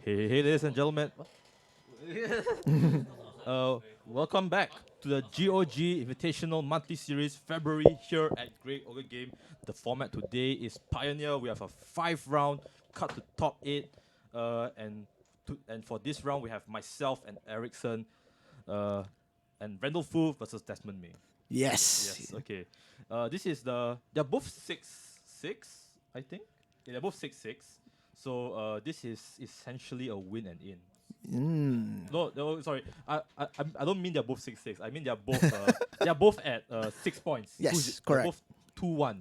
Hey, ladies and gentlemen. Welcome back to the GOG Invitational Monthly Series, February, here at Great Ogre Game. The format today is Pioneer. We have a 5-round cut to top 8. And for this round, we have myself and Ericsson, and Randall Fu versus Desmond Ming. Yes. Yes, okay. This is they're both 6-6, I think. Yeah, they're both 6-6. So this is essentially a win and in. No, sorry. I don't mean they're both 6-6. I mean they're both at 6 points. Yes, They're correct. both 2-1.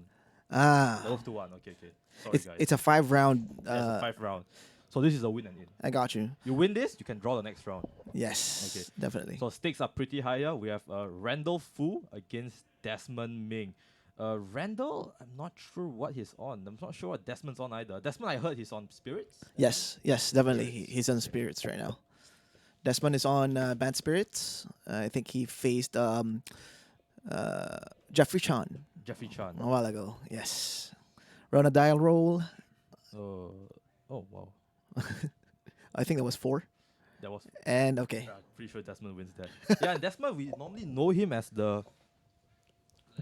Ah, They're both 2-1. Okay. Sorry, guys. it's a 5-round. Yeah, it's a 5 round. So this is a win and in. I got you. You win this, you can draw the next round. Yes. Okay. Definitely. So stakes are pretty higher. We have Randall Fu against Desmond Ming. Randall, I'm not sure what he's on. I'm not sure what Desmond's on either. Desmond, I heard he's on Spirits. Yes, definitely. He's on spirits right now. Desmond is on Bant spirits. I think he faced Jeffrey Chan Jeffrey Chan. a while ago. Yes. Run a dial roll. Oh wow. I think that was 4. That was. And okay. I'm pretty sure Desmond wins that. Yeah, and Desmond, we normally know him as the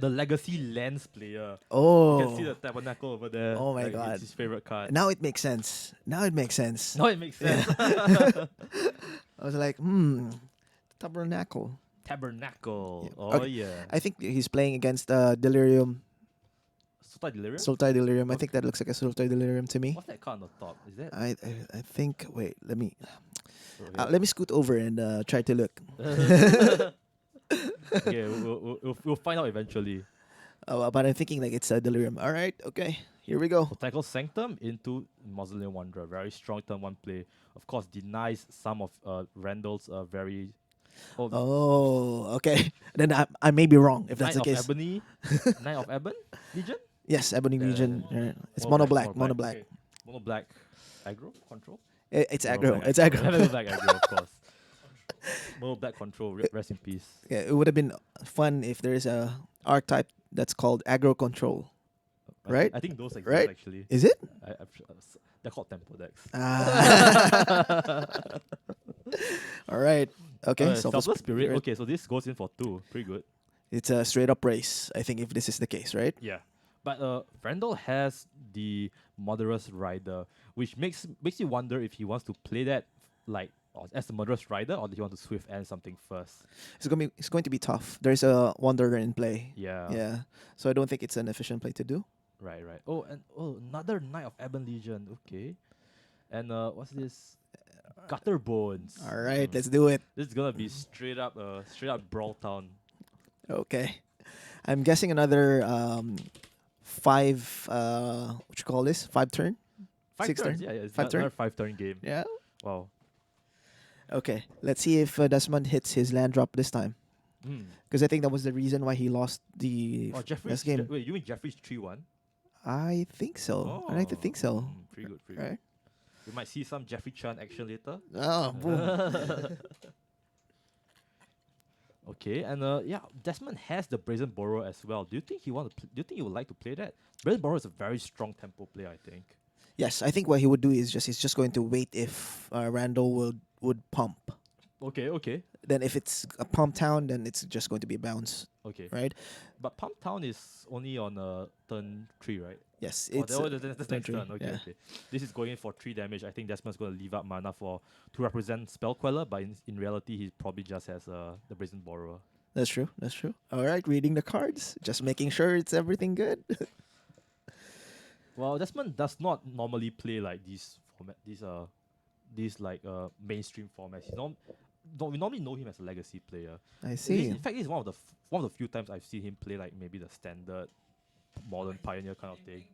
legacy lens player. You can see Oh. the tabernacle over there. Oh my like, God. It's his favorite card. Now it makes sense. No, it makes sense. I was like, tabernacle. Tabernacle. Yeah. Oh Okay. yeah. I think he's playing against Delirium. Sultai Delirium? Sultai Delirium. I Okay. think that looks like a Sultai Delirium to me. What's that card on the top? Is that? I think. Wait, let me Oh, let me scoot over and try to look. okay, we'll find out eventually. But I'm thinking like it's a Delirium. All right, okay, here we go. So tackle Sanctum into Mausoleum Wanderer. Very strong turn 1 play. Of course, denies some of Randall's very. Oh, okay. Then I may be wrong if that's Knight the of case. Ebony. Knight of Ebon Legion? Yes, Ebony Yeah, Legion. yeah. Right. It's mono black. Mono black. Okay. Mono black. Aggro? Control? It's Mono aggro. black It's aggro. Mono black aggro, of course. Mono black control. Rest in peace. Yeah, it would have been fun if there is a archetype that's called aggro control. Right? I think those exist Right? actually. Is it? I'm sure, they're called tempo decks. Ah. All right. Okay. Selfless Spirit. Okay, so this goes in for 2. Pretty good. It's a straight up race, I think, if this is the case, right? Yeah. But Randall has the Murderous Rider, which makes you wonder if he wants to play that like as the Murderous Rider, or do he want to Swift End something first? It's going to be tough. There's a Wanderer in play. Yeah. Yeah. So I don't think it's an efficient play to do. Right. Oh, and another Knight of Ebon Legion. Okay. And what's this? Gutter Bones. All right, let's do it. This is gonna be straight up Brawl Town. Okay. I'm guessing another 5 what you call this? 5 turn? 5 6 turns. turn? Yeah, it's 5 turn? another 5-turn game. Yeah. Wow. Okay. Let's see if Desmond hits his land drop this time. Because I think that was the reason why he lost the Oh, Jeffrey's last game. wait, you mean Jeffrey's 3-1? I think so. I like to think so. Pretty good. Right? We might see some Jeffrey Chan action later. Oh, boom. Okay, and yeah, Desmond has the Brazen Borrower as well. Do you think he do you think he would like to play that? Brazen Borrower is a very strong tempo player, I think. Yes, I think what he would do is he's just going to wait if Randall would pump. Okay. Then if it's a pump town, then it's just going to be a bounce, Okay. right? But Pump Town is only on turn 3, right? Yes, Oh, it's that's turn next 3, turn. Okay, yeah. okay. This is going in for 3 damage. I think Desmond's going to leave up mana to represent Spell Queller, but in reality, he probably just has the Brazen Borrower. That's true. All right, reading the cards, just making sure it's everything good. Well, Desmond does not normally play like these mainstream formats. We normally know him as a legacy player. I see. In fact, he's one of the few times I've seen him play like maybe the standard modern pioneer kind of thing.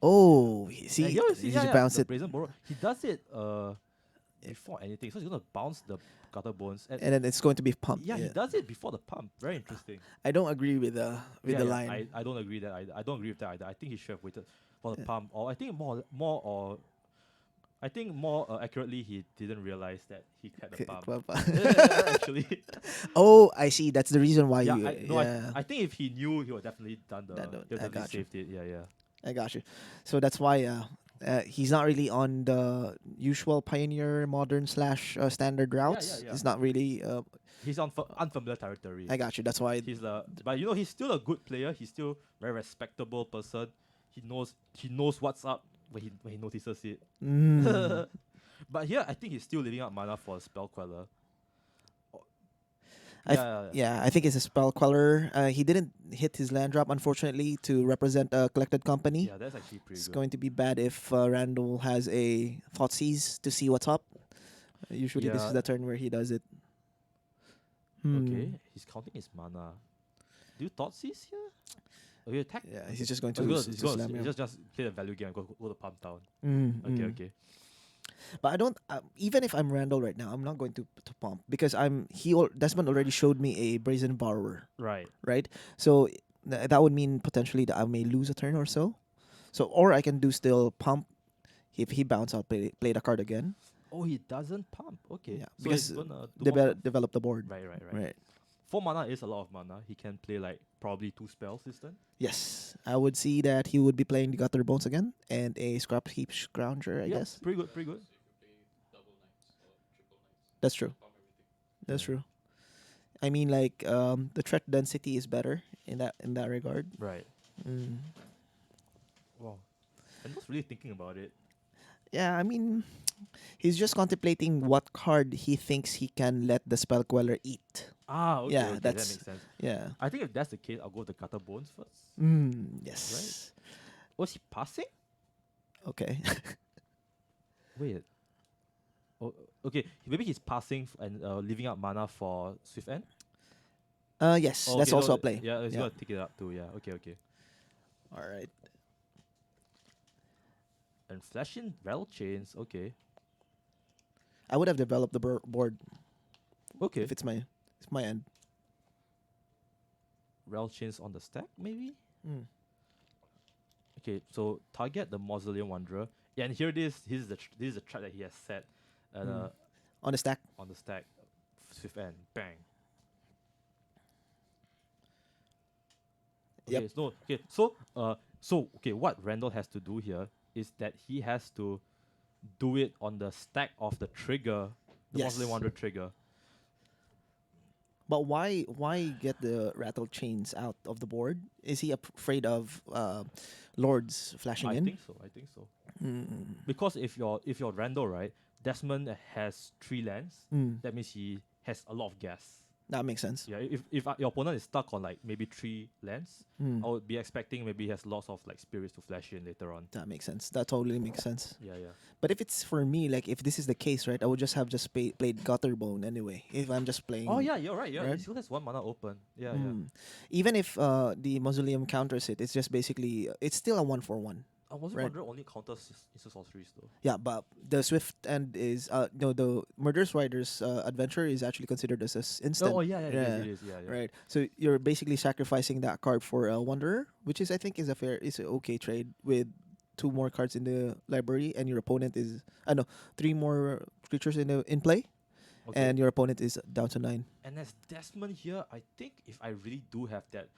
Oh, see, And here, he just bounced the it. Brazen Borrower. He does it before anything, so he's gonna bounce the Gutter Bones. And then it's going to be pumped. yeah, he does it before the pump. Very interesting. I don't agree with the line. I don't agree that I don't agree with that either. I think he should have waited for the pump, or I think more accurately, he didn't realize that he had the pump. Actually, Oh, I see. That's the reason why you. I think if he knew, he would definitely done I definitely got you. saved it. Yeah. I got you. So that's why He's not really on the usual Pioneer modern slash standard Yeah, yeah, routes. yeah. It's not really. He's on unfamiliar territory. I got you. That's why. But he's still a good player. He's still very respectable person. He knows what's up when he notices it. Mm. But here, I think he's still leaving out mana for a spell queller. Oh, yeah, Yeah, I think it's a spell queller. He didn't hit his land drop, unfortunately, to represent a collected company. yeah. That's actually pretty It's good. going to be bad if Randall has a Thoughtseize to see what's up. Usually, this is Yeah. the turn where he does it. Okay, he's counting his mana. Do you thought seize here? Okay, attack. Yeah, Okay. he's just going Oh, to, he's to gonna slam you. just play the value game and go to pump down. Okay, Mm. okay. But I don't. Even if I'm Randall right now, I'm not going to pump because Desmond already showed me a Brazen Borrower, Right. right? So that would mean potentially that I may lose a turn or so. So or I can do still pump. If he bounce, I'll play the card again. Oh, he doesn't pump. Okay. Yeah, So because he's gonna do more stuff. develop the board. Right, right, right. Right. 4 mana is a lot of mana. He can play like probably 2 spells this turn. Yes, I would see that he would be playing the Gutter Bones again and a Scrap Heap Scrounger. I guess Pretty good, pretty good. that's true. That's Yeah. true. I mean, like the threat density is better in that regard. Right. Mm. Wow. I'm just really thinking about it. Yeah, I mean, he's just contemplating what card he thinks he can let the Spell Queller eat. Ah, okay, Yeah, okay, that that's- makes sense. Yeah. I think if that's the case, I'll go with the Gutter Bones first. Yes. Was he passing? Okay. Wait. Oh, okay. Maybe he's passing and leaving out mana for Swift End. Yes, Oh, that's okay, also no, a play. Yeah, he's Yeah. gonna take it up too. Yeah. Okay. Okay. All right. And flashing rattle chains. Okay. I would have developed the board Okay. if it's my end. Rattle chains on the stack maybe. Mm. Okay. So target the Mausoleum Wanderer. Yeah, and here it is. This is the trap that he has set. On the stack. On the stack. Swift End. Bang. Okay, Yep. So okay, what Randall has to do here is that he has to do it on the stack of the trigger, the Yes. Mausoleum Wanderer trigger. But why get the rattle chains out of the board? Is he afraid of lords flashing I in? think so. I think so. Because if you're Randall, right, Desmond has 3 lands. That means he has a lot of gas. That makes sense. Yeah, if your opponent is stuck on like maybe 3 lands, I would be expecting maybe he has lots of like spirits to flash in later on. That makes sense. That totally makes sense. Yeah, yeah. But if it's for me, like if this is the case, right, I would just have played Gutterbone anyway. If I'm just playing. Oh yeah, you're right. Yeah, Right? he still has 1 mana open. Yeah, yeah. Even if the Mausoleum counters it, it's just basically it's still a 1/1. I wasn't Right. wondering only counters instant sorceries though. Yeah, but the Swift End is no, the Murderous Rider's adventure is actually considered as instant. Oh yeah, it is. Yeah, yeah. Right. So you're basically sacrificing that card for a Wanderer, which is I think is an okay trade with 2 more cards in the library and your opponent is 3 more creatures in play Okay. and your opponent is down to 9. And as Desmond here, I think if I really do have that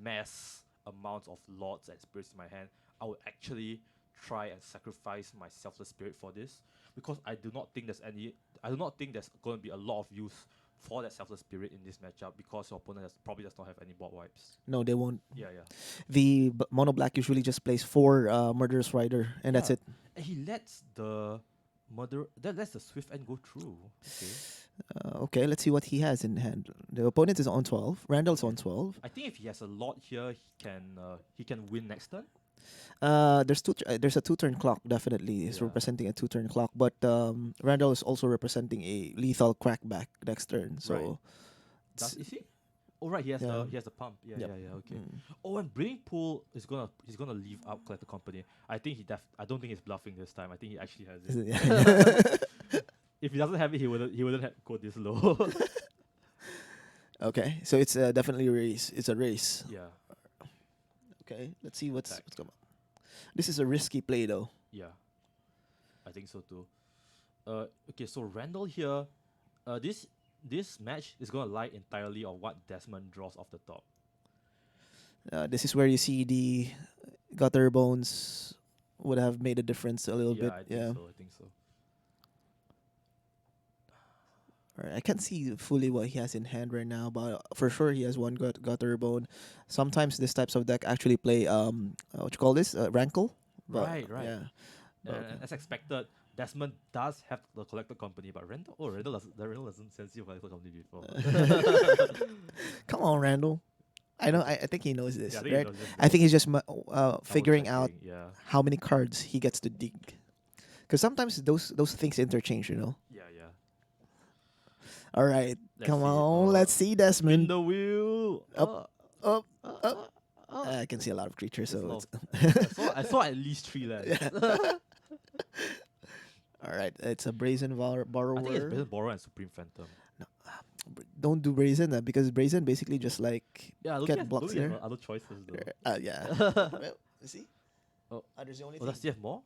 mass amount of lords and spirits in my hand, I would actually try and sacrifice my selfless spirit for this, because I do not think there's going to be a lot of use for that selfless spirit in this matchup, because your opponent probably does not have any board wipes. No, they won't. Yeah, yeah. The mono black usually just plays 4 Murderous Rider and that's Yeah. it. And he lets the lets the Swift End go through. Okay. Okay, let's see what he has in hand. The opponent is on 12. Randall's on 12. I think if he has a lot here, he can win next turn. There's a 2-turn clock definitely. It's Yeah. representing a 2-turn clock, but Randall is also representing a lethal crackback next turn. So Right. Is he? Oh right, he has Yeah. the pump. Yeah, Yep. yeah, okay. Oh, and Breeding Pool he's gonna leave out Collector Company. I don't think he's bluffing this time. I think he actually has it. If he doesn't have it, he wouldn't have go this low. Okay, so it's definitely a race. It's a race. Yeah, Okay, let's see what's Attack. going on. This is a risky play though. yeah, I think so too. Okay, so Randall here, this match is gonna lie entirely on what Desmond draws off the top. This is where you see the Gutter Bones would have made a difference a little Yeah, bit. I think Yeah. so. I think so. Alright, I can't see fully what he has in hand right now, but for sure he has one gutter bone. Sometimes these types of deck actually play what you call this rankle, but Right, right. yeah, but okay. As expected, Desmond does have the collector company, but Randall doesn't sense you collector company before. Come on, Randall. I know. Okay. I think he knows this, Yeah, I think he right? knows this I though. think he's just figuring out Double-checking, yeah. how many cards he gets to dig. Because sometimes those things interchange, you know. Yeah, yeah. All right, Let's come see. on, let's see Spin Desmond. the wheel. Up, up, up. Uh. I can see a lot of creatures, There's a so lot it's I saw at least 3 lands. all right. It's a brazen I think it's borrower. Brazen Borrower and Supreme Phantom. Don't do brazen because brazen basically just like Yeah, get blocks looking at there. other choices though. Yeah. Well, you see. Oh. There's the only Oh, thing. does he have more?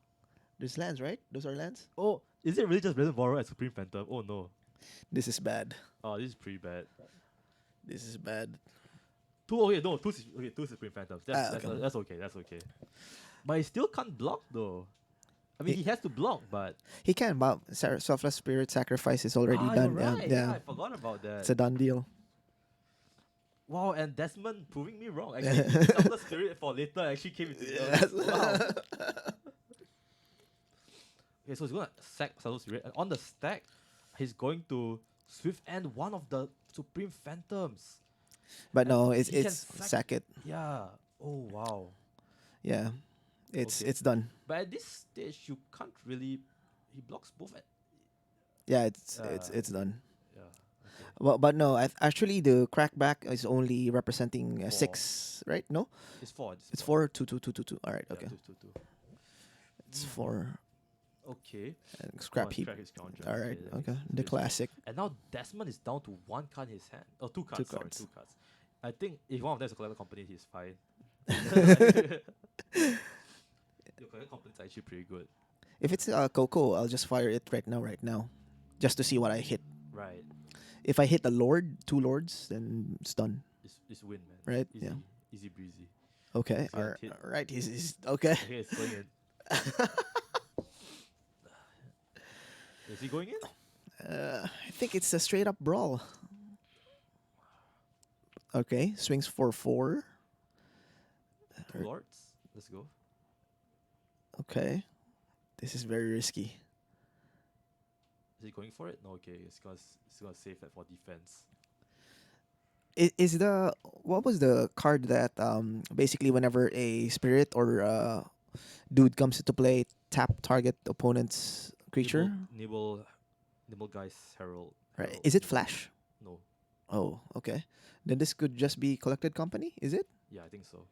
There's lands, right? Those are lands. Oh, is it really just Brazen Borrower and Supreme Phantom? Oh no. This is bad. Oh, this is pretty bad. This is bad. Two Supreme Phantoms. Okay. That's okay. That's okay. But he still can't block though. I mean, he has to block, but He can, but Selfless Spirit Sacrifice is already you're done. right. Yeah, I forgot about that. it's a done deal. Wow, and Desmond proving me wrong. Actually, Selfless Spirit for later actually came into Yes. wow. Okay, so he's gonna sack Selfless Spirit, and on the stack, he's going to Swift End one of the Supreme Phantoms. But And no, he it's can sack it. Yeah. Oh wow. Yeah, it's Okay. it's done. But at this stage, you can't really. He blocks both. Yeah, it's done. Yeah. Okay. But no, actually the crackback is only representing 4. 6, right? No, It's 4. it's 4, 2, 2, 2, 2, 2. All right, Yeah, okay, 2, 2, 2. it's 4 Okay. and scrap heap. Track his counters. All right, that okay, makes the sense. classic. And now Desmond is down to 1 card in his hand. Oh, 2 cards. Sorry, cards. 2 cards. I think if one of them is a collector company, he's fine. Your collector company is actually pretty good. If it's Coco, I'll just fire it right now, just to see what I hit. Right. If I hit a lord, 2 lords, then it's done. It's win, man. Right, Easy, yeah. Easy breezy. Okay, So all right, hit. all right. He's okay. Okay, it's going in. Is he going in? I think it's a straight up brawl. Okay, swings for 4. 2 lords. Let's go. Okay, this is very risky. Is he going for it? No, okay. It's gonna save that for defense. Is the what was the card that basically whenever a spirit or dude comes into play, tap target opponent's creature? Nibble Guy's Herald. Right. Herald. Is it flash? No. Oh, okay. Then this could just be collected company, is it? Yeah, I think so.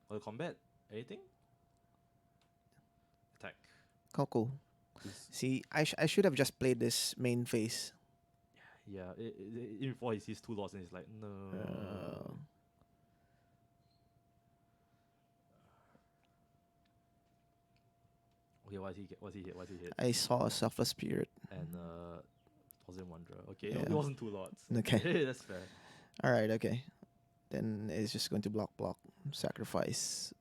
Or combat. Anything? Attack. Cool. Is- See, I should have just played this main phase. Yeah, even before he sees 2 lords and he's like, no. Okay, what he get? What he hit? What he hit? I saw a Selfless Spirit. And Thousand Wanderer. Okay, Yeah. it wasn't 2 lords. Okay. That's fair. All right, okay. Then it's just going to block, sacrifice.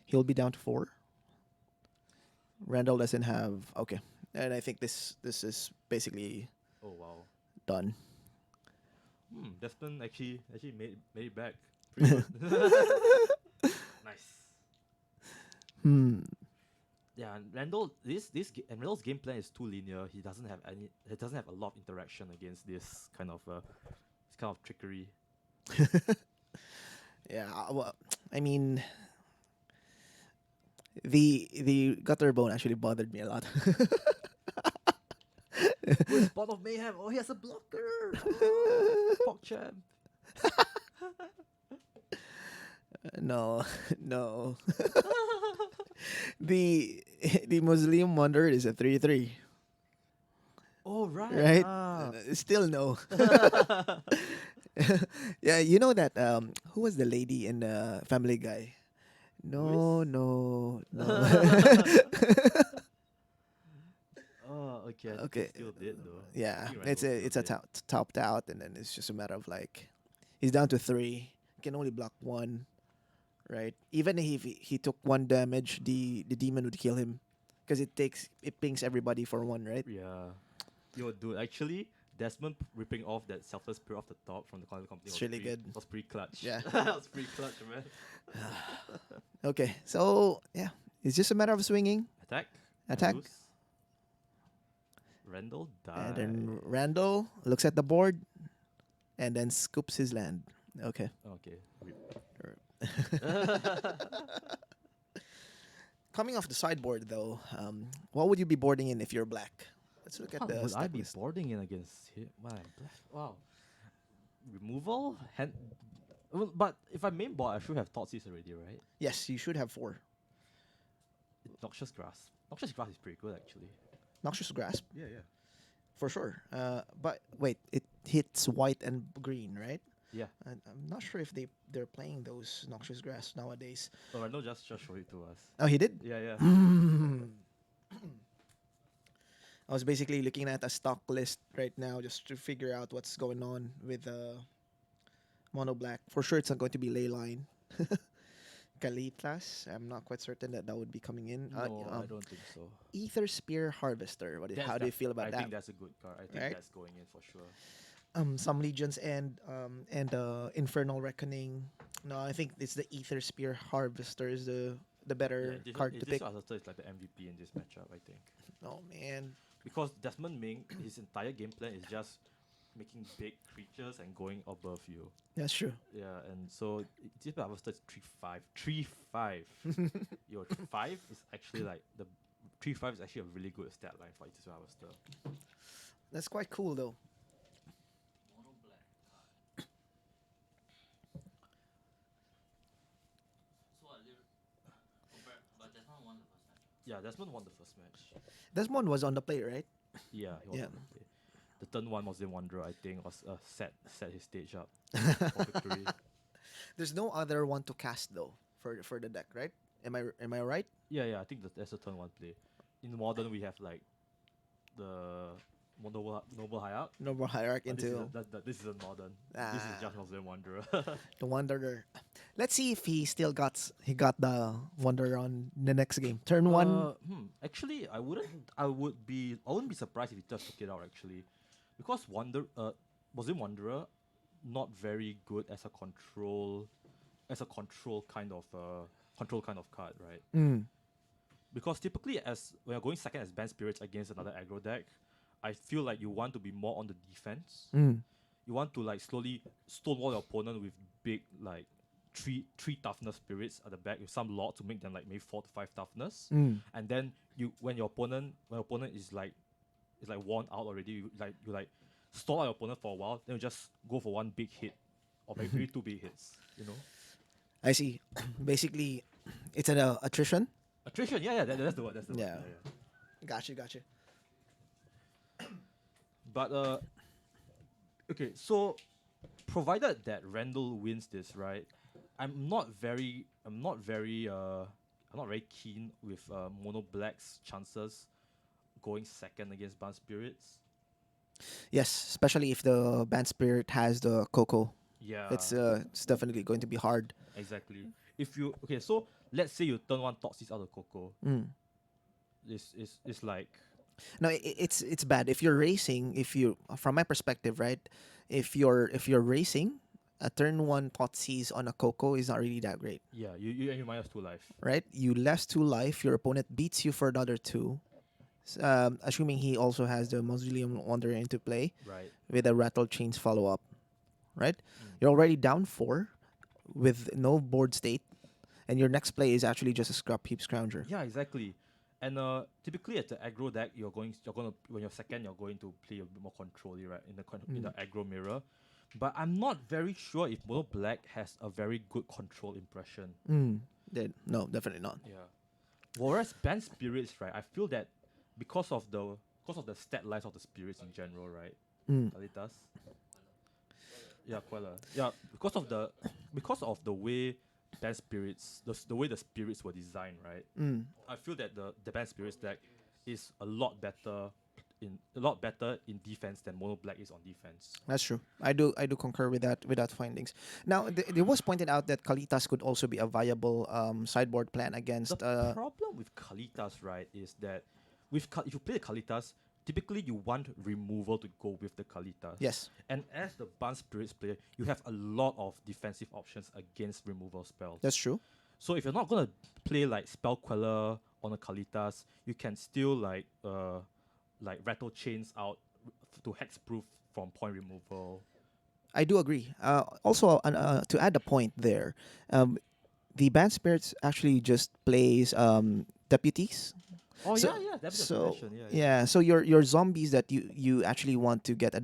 He'll be down to 4. Randall doesn't have okay, and I think this is basically Oh wow. done. Desmond actually made it back. Pretty good. Nice. Yeah, and Randall, and Randall's game plan is too linear. He doesn't have a lot of interaction against this kind of trickery. Yeah, well, I mean, the gutter bone actually bothered me a lot. Where's Bond of Mayhem? Oh, he has a blocker. Oh, PogChamp. No, no. the Muslim Wanderer is a 3/3, Oh right. right? Ah. Still no. Yeah, you know that who was the lady in Family Guy? No, Louis? no, no. Oh, okay. I think Okay. he still did though. Yeah, I think it's a Randall it's a still topped out, and then it's just a matter of like he's down to 3. Can only block 1. right? Even if he took one damage, the demon would kill him, because it pings everybody for one, right? Yeah. Yo, dude, actually, Desmond ripping off that selfless spirit off the top from the Conquer Company It's really good. was pretty clutch. Yeah. That was pretty clutch, man. Okay, so yeah, it's just a matter of swinging, Attack. attack, Loose. Randall and died. then Randall looks at the board, and then scoops his land. Okay. Okay. Coming off the sideboard though, what would you be boarding in if you're black? Let's look at What the would I stack be list. boarding in against him? Wow. Removal? Well, but if I main board, I should have Thoughtseize already, right? Yes, you should have 4. Noxious Grass. Noxious Grass is pretty good, actually. Noxious Grasp, Yeah, yeah. for sure. But wait, it hits white and green, right? Yeah. And I'm not sure if they're playing those Noxious Grass nowadays. Oh, Randall just showed it to us. Oh, he did? Yeah, yeah. I was basically looking at a stock list right now just to figure out what's going on with Mono Black. For sure, it's not going to be Leyline. Kalitas, I'm not quite certain that would be coming in. No, I don't think so. Ether Spear Harvester. How do you feel about I that? think that's a good card. I think Right? that's going in for sure. Some Legions and Infernal Reckoning. No, I think it's the Ether Spear Harvester is the better card to pick. This Azathur is like the MVP in this matchup, I think. Oh man. Because Desmond Ming, his entire game plan is just making big creatures and going above you. That's true. Yeah, and so this Harvester is 3/5. 3/5. Your 5 is actually like the 3/5 is actually a really good stat line for this Harvester. That's quite cool though. Mono black. So what? But Desmond won the first match. Yeah, Desmond won the first match. Desmond was on the play, right? Yeah, he was Yeah. on the play. The turn one Muslim Wanderer, I think, was set his stage up for victory. There's no other one to cast though for the deck, right? Am I right? Yeah, I think that's a turn one play. In modern, we have like the Noble High-Up. No more hierarch But into this isn't modern. This is Ah. just Muslim Wanderer. the Wanderer. Let's see if he still got the Wanderer on the next game. Turn one. Actually, I wouldn't be surprised if he just took it out actually, because Muslim Wanderer, not very good as a control kind of card, right? Mm. Because typically, as when you're going second as Bant Spirits against another aggro deck, I feel like you want to be more on the defense. Mm. You want to like slowly stonewall your opponent with big like three toughness spirits at the back with some lot to make them like maybe 4 to 5 toughness. Mm. And then when your opponent is worn out already, you stall out your opponent for a while, then you just go for one big hit or maybe 2 big hits. You know, I see. Basically, it's an attrition. attrition. Yeah, that's the word. That's the word. Yeah. Gotcha. But okay, so provided that Randall wins this, right? I'm not very keen with Mono Black's chances going second against Bant Spirits. Yes, especially if the Band Spirit has the Coco. Yeah, It's definitely going to be hard. exactly. So let's say you turn one Thoughtseize out of Coco. Mm. It's like No, it's bad if you're racing. If you, from my perspective, right? If you're racing, a turn one Thoughtseize on a Coco is not really that great, yeah, you minus 2 life. right? You less 2 life. Your opponent beats you for another 2. Assuming he also has the Mausoleum Wanderer into play Right. with a Rattle Chains follow up, right? Mm. You're already down 4 with no board state, and your next play is actually just a Scrap Heap Scrounger. Yeah, exactly. And typically at the aggro deck, you're gonna when you're second, you're going to play a bit more controlly, right? In the aggro mirror. But I'm not very sure if Mono Black has a very good control impression. No, definitely not. Yeah. Whereas Bant Spirits, right? I feel that because of the stat lines of the spirits in general, right? Kalitas. Yeah, Queller. Yeah, because of the way Bant Spirits, the way the spirits were designed, right? I feel that the Bant Spirits deck is a lot better better in defense than mono black is on defense. That's true. I do concur with that findings. Now there was pointed out that Kalitas could also be a viable sideboard plan The against problem with Kalitas, right, is that if you play Kalitas, typically you want removal to go with the Kalitas. yes. And as the Bant Spirits player, you have a lot of defensive options against removal spells. That's true. So if you're not gonna play like Spell Queller on a Kalitas, you can still like rattle chains out to hexproof from point removal. I do agree. Also, to add a point there, the Band Spirits actually just plays deputies. Oh So- yeah, that's so the question. Yeah. Yeah, so your zombies that you actually want to get,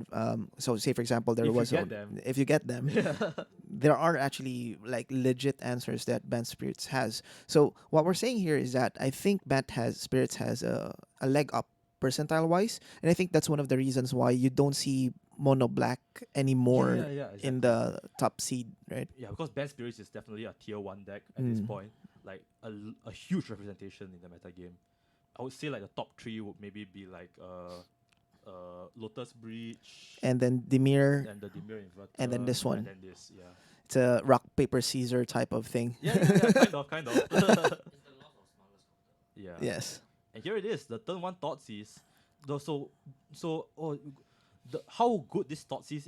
so say for example there If you was get them. if you get them, there are actually like legit answers that Band Spirits has. So what we're saying here is that I think Spirits has a leg up percentile wise, and I think that's one of the reasons why you don't see mono black anymore Yeah, in exactly. the top seed, right? Yeah, because Band Spirits is definitely a tier 1 deck at this Mm. point. Like a huge representation in the meta game. I would say like the top 3 would maybe be like Lotus Breach And then Demir, and the Dimir Inverter. and then this one. And then this, yeah. it's a rock paper Caesar type of thing. Yeah, kind of. It's the loss of Smuggler's Counter. Yeah. Yes. And here it is, the turn 1 Thoughtseize. How good this Thoughtseize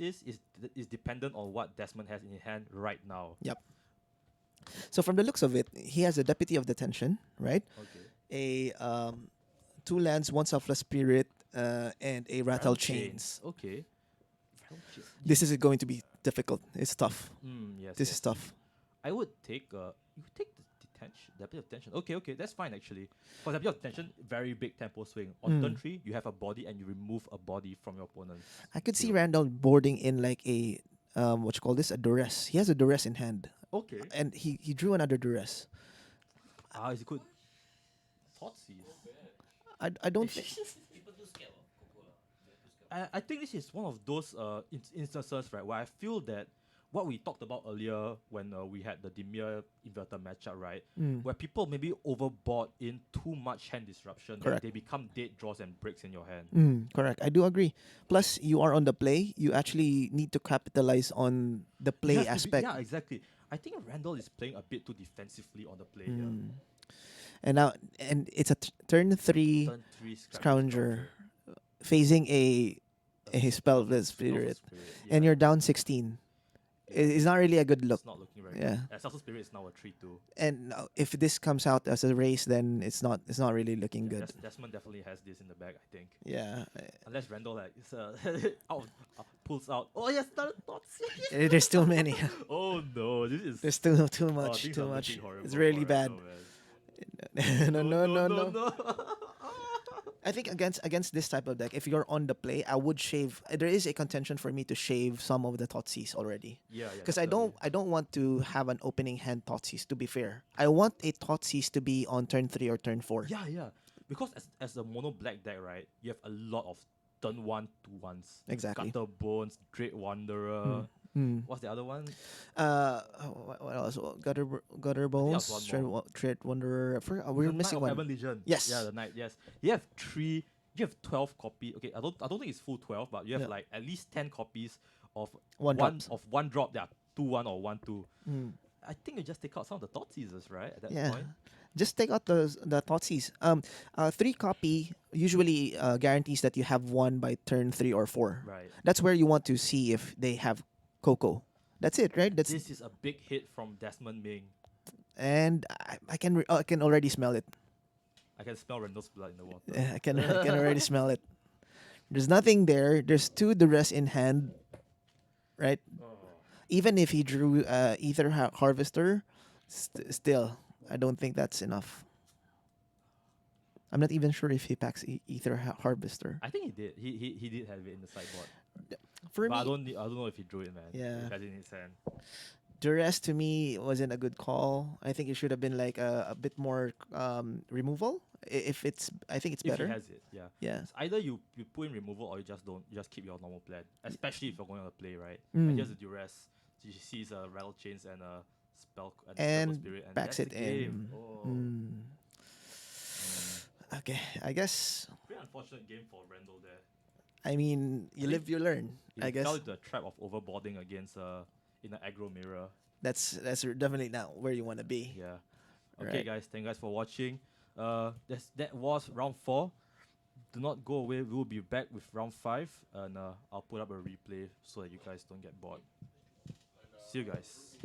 is dependent on what Desmond has in his hand right now. So from the looks of it, he has a Deputy of Detention, right? Okay. A 2 lands, 1 Selfless Spirit, and a Rattle Chains. Okay. Rattle Chains. This is going to be difficult. It's tough. Yes. This yes. is tough. I would take you take the detention, Deputy of Detention. Okay, that's fine actually. For Deputy of Detention, very big tempo swing. On turn 3, you have a body and you remove a body from your opponent. I could see Yeah. Randall boarding in like a what you call this, a duress. He has a duress in hand, Okay. and he drew another duress. Is it good? Thoughtseize. I don't think. People too scared of Coco. They're too scared. I think this is one of those instances, right, where I feel that what we talked about earlier when we had the Dimir Inverter matchup, right, where people maybe overbought in too much hand disruption, that Correct. they become dead draws and breaks in your hand. Correct. I do agree. Plus, you are on the play. You actually need to capitalize on the You play have to aspect. yeah, exactly. I think Randall is playing a bit too defensively on the play here. And it's a turn 3 Turn 3 Scrounger phasing a spell-less spirit, and you're down 16. It's not really a good look. It's not looking very Yeah. good. Selfless Spirit is now a 3-2. And if this comes out as a race, then it's not really looking good. Desmond definitely has this in the bag, I think. Yeah. Unless Randall like is, pulls out. Oh yes, thoughts. There's too many. Oh no, this is There's too oh, much. things Too are much. looking horrible It's really for bad. Randall, man. No. I think against this type of deck, if you're on the play, I would shave. There is a contention for me to shave some of the Thoughtseize already. Yeah. Because I don't want to have an opening hand Thoughtseize, to be fair. I want a Thoughtseize to be on turn 3 or turn 4. Yeah. Because as a mono black deck, right, you have a lot of turn 1 2-1s. Exactly. Gutter Bones, Dread Wanderer. What's the other one? What else? Gutter Bones, one Tread Wanderer. We're The missing Knight of one. Heaven Legion. Yes. Yeah, the Knight. Yes. You have 12 copy. Okay, I don't think it's full 12, but you have Yeah. like at least 10 copies of One drops. of one drop. That are 2-1 or 1-2. I think you just take out some of the Thoughtseizes, right? At that Yeah. point. Just take out the Thoughtseize. 3 copy usually guarantees that you have one by turn 3 or 4. Right. That's where you want to see if they have Coco. That's it, right? That's This is a big hit from Desmond Ming. and I can already smell it. I can smell Randall's blood in the water. Yeah, I can already smell it. There's nothing there. There's 2 duress in hand, right? Even if he drew Ether Harvester, still I don't think that's enough. I'm not even sure if he packs Ether Harvester. I think he did. He did have it in the sideboard. For But I me, don't know if he drew it, man. Yeah. He had it in his hand. duress to me wasn't a good call. I think it should have been like a bit more removal. If it's, I think it's If better. he has it, yeah. Yeah. It's either you put in removal or you just don't. You just keep your normal plan. Especially if you're going on a play, right? Mm. And here's the duress. She sees a rattle chains and a spell And Spellbook spirit and backs that's it the game. in. Oh. Mm. Okay, I guess Pretty unfortunate game for Randall there. I mean, you I live, you learn. He I guess fell into a trap of overboarding against in an aggro mirror. that's definitely not where you want to be. Yeah. Okay, Right. guys. Thank you guys for watching. That was round 4. Do not go away. We will be back with round 5, and I'll put up a replay so that you guys don't get bored. See you guys.